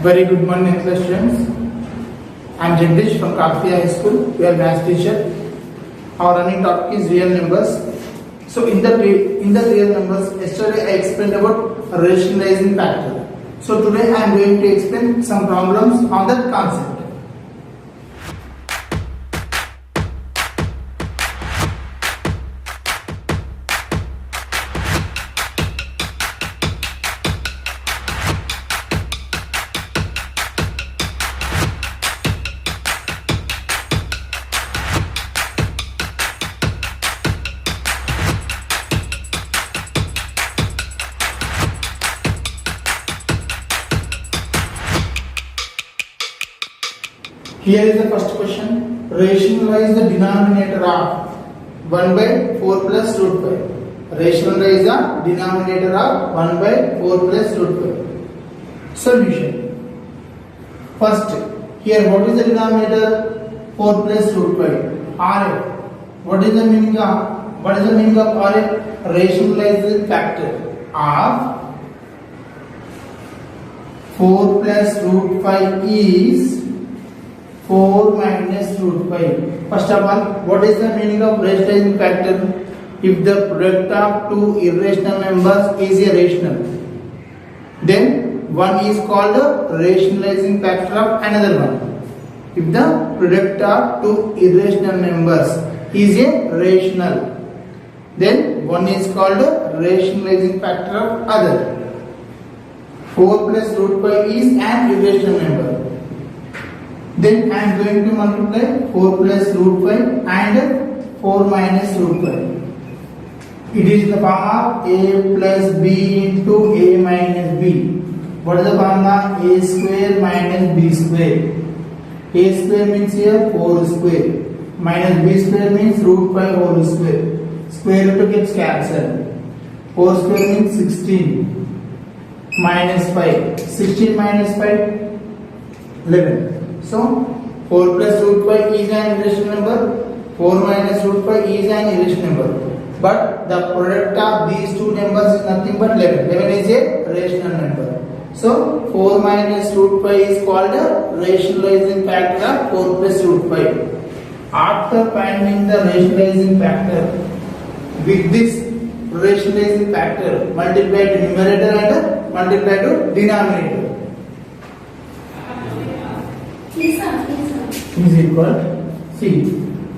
Very good morning, excellent students. I am Jagdish from Kaktiya High School. We are maths teacher. Our running topic is real numbers. So in the real numbers, yesterday I explained about rationalizing factor. So today I am going to explain some problems on that concept. Here is the first question. Rationalize the denominator of 1 by 4 plus root 5. Rationalize the denominator of 1 by 4 plus root 5. Solution. First, here what is the denominator? 4 plus root 5. RF. What is the meaning of RF? Rationalize the factor of 4 plus root 5 is 4 minus root 5. First of all, what is the meaning of rationalizing factor? If the product of two irrational numbers is a rational, then one is called a rationalizing factor of another one. If the product of two irrational numbers is a rational, then one is called a rationalizing factor of other. 4 plus root 5 is an irrational number. Then I am going to multiply 4 plus root 5 and 4 minus root 5. It is in the form of a plus b into a minus b. What is the formula? A square minus b square. A square means here 4 square. Minus b square means root 5 whole square. Square root gets cancelled. 4 square means 16. Minus 5. 16 minus 5? 11. So 4 plus root 5 is an irrational number, 4 minus root 5 is an irrational number. But the product of these two numbers is nothing but 11. 11 is a rational number. So 4 minus root 5 is called a rationalizing factor of 4 plus root 5. After finding the rationalizing factor, with this rationalizing factor, multiply to numerator and multiply to denominator. Is equal, see,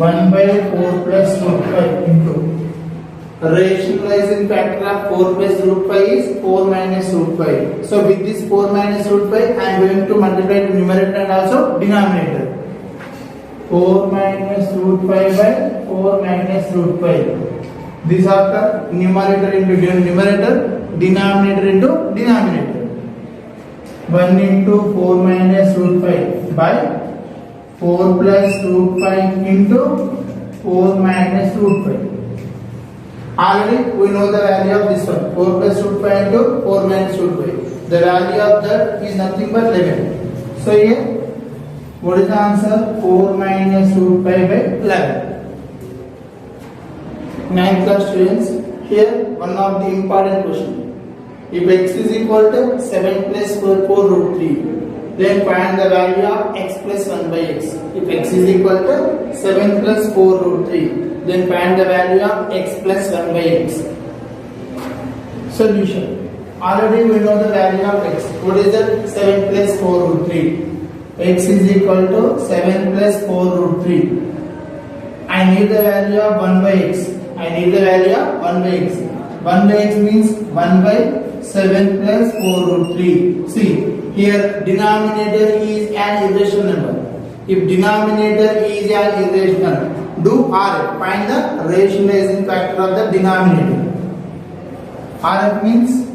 1 by 4 plus root 5 into rationalizing factor of 4 plus root 5 is 4 minus root 5. So with this 4 minus root 5 I am going to multiply to numerator and also denominator. 4 minus root 5 by 4 minus root 5. These are the numerator into numerator, denominator into denominator. 1 into 4 minus root 5 by 4 plus root 5 into 4 minus root 5. Already we know the value of this one. 4 plus root 5 into 4 minus root 5. The value of that is nothing but 11. So here, what is the answer? 4 minus root 5 by 11. 9th class students, here one of the important question. If x is equal to 7 plus 4 root 3, then find the value of x plus 1 by x. If x is equal to 7 plus 4 root 3, then find the value of x plus 1 by x. Solution. Already we know the value of x. What is that? 7 plus 4 root 3. X is equal to 7 plus 4 root 3. I need the value of 1 by x. 1 by x means 1 by 7 plus 4 root 3. See, here denominator is an irrational number. If denominator is an irrational, do RF. Find the rationalizing factor of the denominator. RF means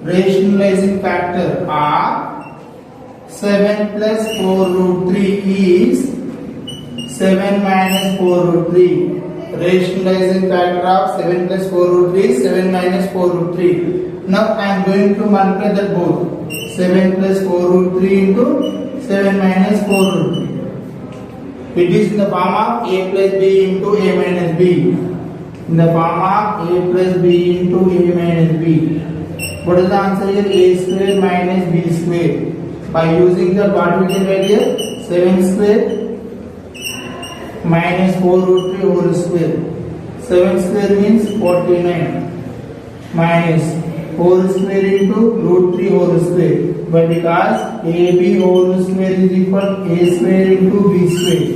rationalizing factor of 7 plus 4 root 3 is 7 minus 4 root 3. Rationalizing factor of 7 plus 4 root 3 is 7 minus 4 root 3. Now I am going to multiply the both. 7 plus 4 root 3 into 7 minus 4 root 3. It is in the form of a plus b into a minus b. In the form of a plus b into a minus b. What is the answer here? A square minus B square. By using the what we can write here? 7 square minus 4 root 3 whole square. 7 square means 49 minus 4 square into root 3 whole square. But because AB whole square is equal A square into B square.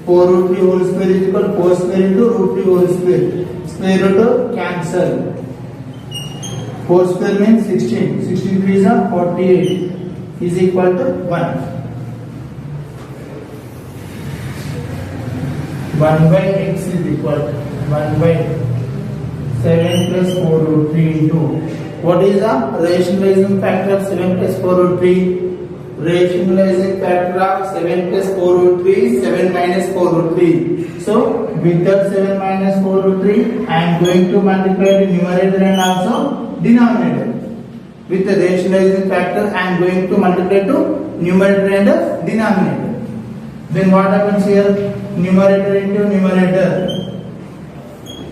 4 root 3 whole square is equal 4 square into root 3 whole square. Square root cancel. 4 square means 16. 16 3 is 48 is equal to 1. 1 by x is equal to 1 by 7 plus 4 root 3 into what is the rationalizing factor of 7 plus 4 root 3? Rationalizing factor of 7 plus 4 root 3 is 7 minus 4 root 3. So with that 7 minus 4 root 3 I am going to multiply the numerator and also denominator. With the rationalizing factor I am going to multiply to numerator and denominator. Then what happens here? Numerator into numerator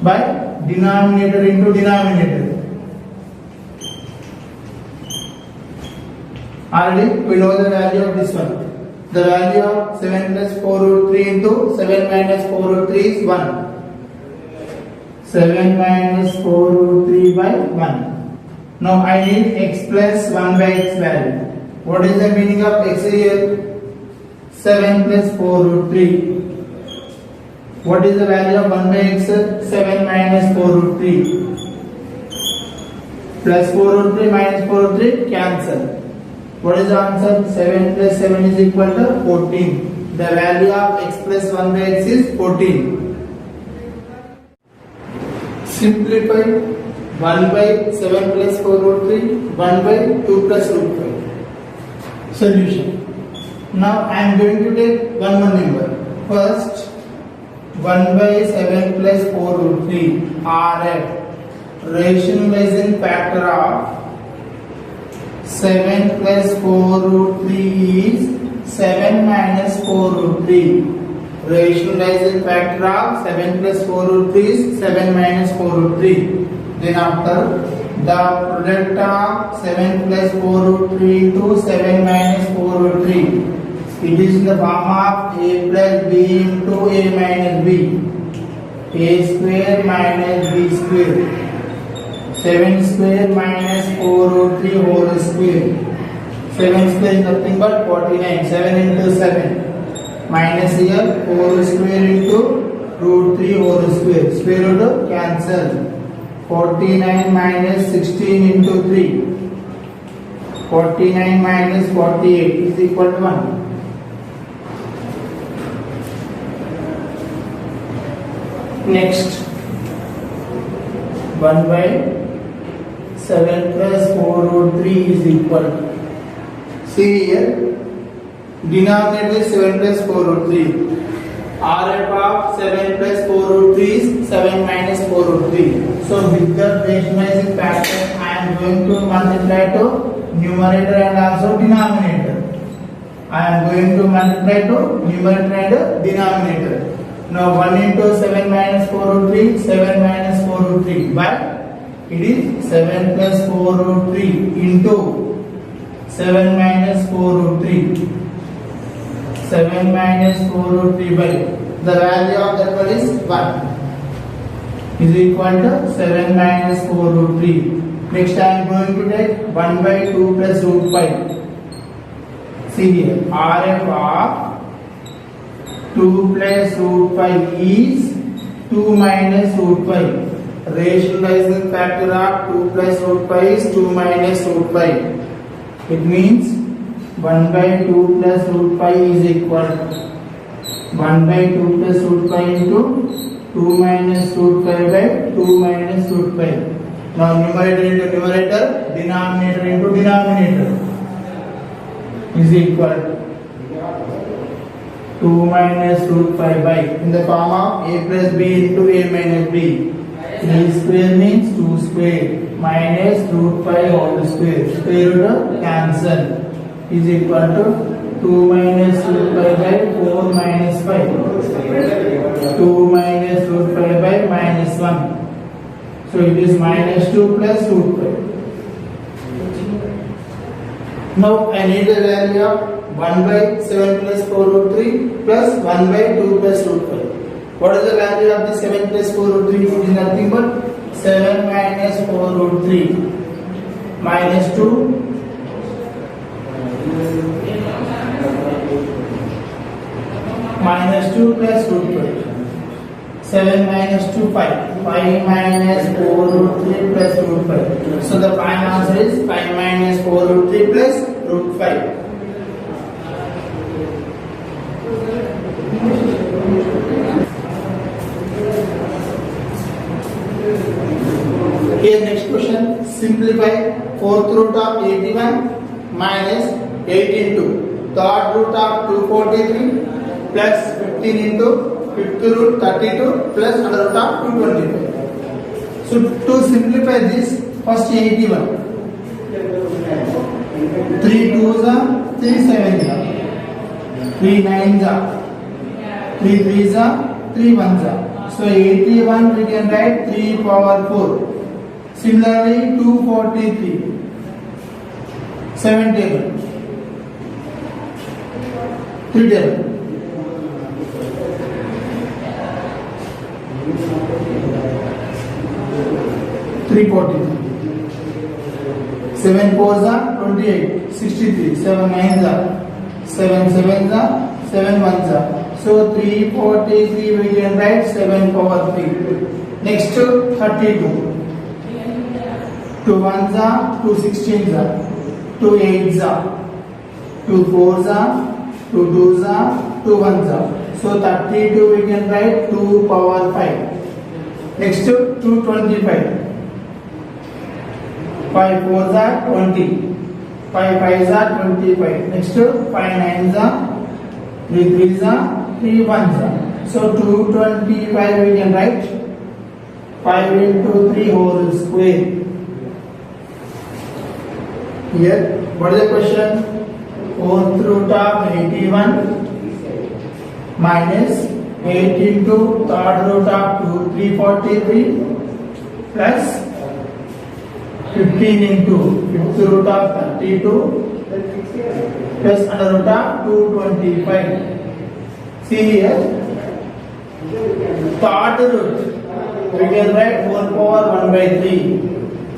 by denominator into denominator. Already we know the value of this one. The value of 7 plus 4 root 3 into 7 minus 4 root 3 is 1. 7 minus 4 root 3 by 1. Now I need x plus 1 by x value. What is the meaning of x here? 7 plus 4 root 3. What is the value of 1 by x? 7 minus 4 root 3. Plus 4 root 3 minus 4 root 3 cancel. What is the answer? 7 plus 7 is equal to 14. The value of x plus 1 by x is 14. Simplify 1 by 7 plus 4 root 3, 1 by 2 plus root 5. Solution. Now I am going to take one more number. First 1 by 7 plus 4 root 3 RF. Rationalizing factor of 7 plus 4 root 3 is 7 minus 4 root 3. Rationalizing factor of 7 plus 4 root 3 is 7 minus 4 root 3. Then after the product of 7 plus 4 root 3 into 7 minus 4 root 3. It is in the form of a plus b into a minus b. A square minus b square. 7 square minus 4 root 3 whole square. 7 square is nothing but 49. 7 into 7. Minus here 4 square into root 3 whole square. Square root cancel. 49 minus 16 into 3. 49 minus 48 is equal to 1. Next 1 by 7 plus 4 root 3 is equal. See here, denominator is 7 plus 4 root 3. RF of 7 plus 4 root 3 is 7 minus 4 root 3. So with the rationalizing factor, I am going to multiply to numerator and also denominator. I am going to multiply to numerator and denominator. Now 1 into 7 minus 4 root 3, 7 minus 4 root 3. But it is 7 plus 4 root 3 into 7 minus 4 root 3. 7 minus 4 root 3 by the value of that one is 1 is equal to 7 minus 4 root 3. Next I am going to take 1 by 2 plus root 5. See here, RF of 2 plus root 5 is 2 minus root 5. Rationalizing factor of 2 plus root 5 is 2 minus root 5. It means 1 by 2 plus root 5 is equal to 1 by 2 plus root 5 into 2 minus root 5 by 2 minus root 5. Now numerator into numerator, denominator into denominator is equal to 2 minus root 5 by in the form of a plus b into a minus b. 3 square means 2 square minus root 5 whole square. Square root cancel is equal to 2 minus root 5 by 4 minus 5. 2 minus root 5 by minus 1. So it is minus 2 plus root 5. Now I need the value of 1 by 7 plus 4 root 3 plus 1 by 2 plus root 5. What is the value of the 7 plus 4 root 3? It is nothing but 7 minus 4 root 3 minus 2 minus 2 plus root 5. 7 minus 2, 5. 5 minus 4 root 3 plus root 5. So the final answer is 5 minus 4 root 3 plus root 5. Here next question. Simplify 4th root of 81 minus 8 into 3rd root of 243 plus 15 into 5th root 32 plus under root of 225. So to simplify this, first 81. 3 2s are 3 7s are 3 9s are 3 3s are 3 1s are. So 81 we can write 3 power 4. Similarly 243 7 table 3 table 343 7 4s are 28 63 7 9s are 7 7s are 7 1s are. So 343 we can write 7 power 3. Next 32 2 1s are 2 16s are 2 8s are 2 4s are 2 2s are 2 1s are. So 32 we can write 2 power 5. Next 225 5 4s are 20 5 5s are 25. Next 5 9s are 3 3s are 3 1s are. So 225 we can write 5 into 3 whole square. Here, what is the question? 4th root of 81 minus 8 into 3rd root of 343 plus 15 into 5th root of 32 plus under root of 225. See here, 3rd root we can write whole power 1 by 3.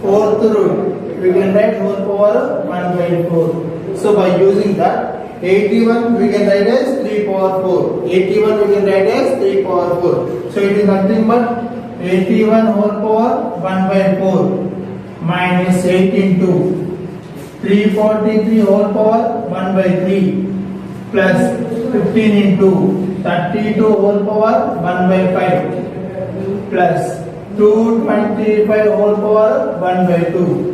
4th root we can write whole power 1 by 4. So by using that, 81 we can write as 3 power 4. 81 we can write as 3 power 4. So it is nothing but 81 whole power 1 by 4 minus 8 into 343 whole power 1 by 3 plus 15 into 32 whole power 1 by 5 plus 225 whole power 1 by 2.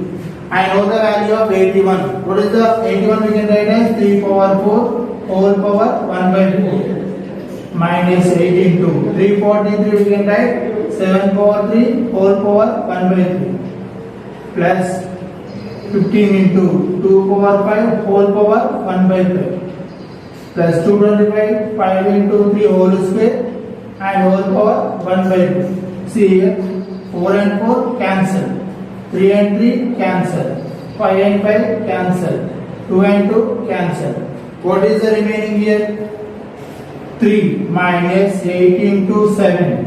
I know the value of 81. What is the 81 we can write as 3 power 4 whole power 1 by 4 minus 8 into 343 we can write 7 power 3 whole power 1 by 3 plus 15 into 2 power 5 whole power 1 by 5 plus 225 5 into 3 whole square and whole power 1 by 2. See here, 4 and 4 cancel. 3 and 3 cancel, 5 and 5 cancel, 2 and 2 cancel. What is the remaining here? 3 minus 8 into 7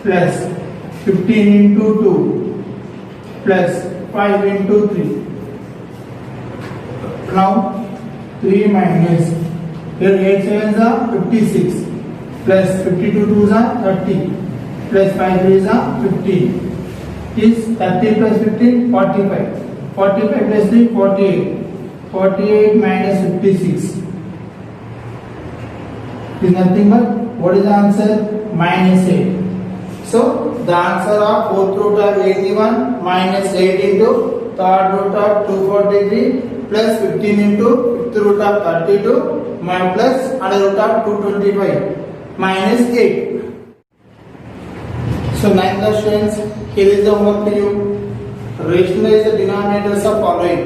plus 15 into 2 plus 5 into 3. Now 3 minus, here 8 sevens are 56 plus 52 twos are 30 plus 5 threes are 15. Is 30 plus 15 45. 45 plus 3 48. 48 minus 56 is nothing but what is the answer? Minus 8. So the answer of 4th root of 81 minus 8 into 3rd root of 243 plus 15 into 5th root of 32 plus under root of 225 minus 8. So 9th students, here is the homework for you. Rationalize the denominators of following.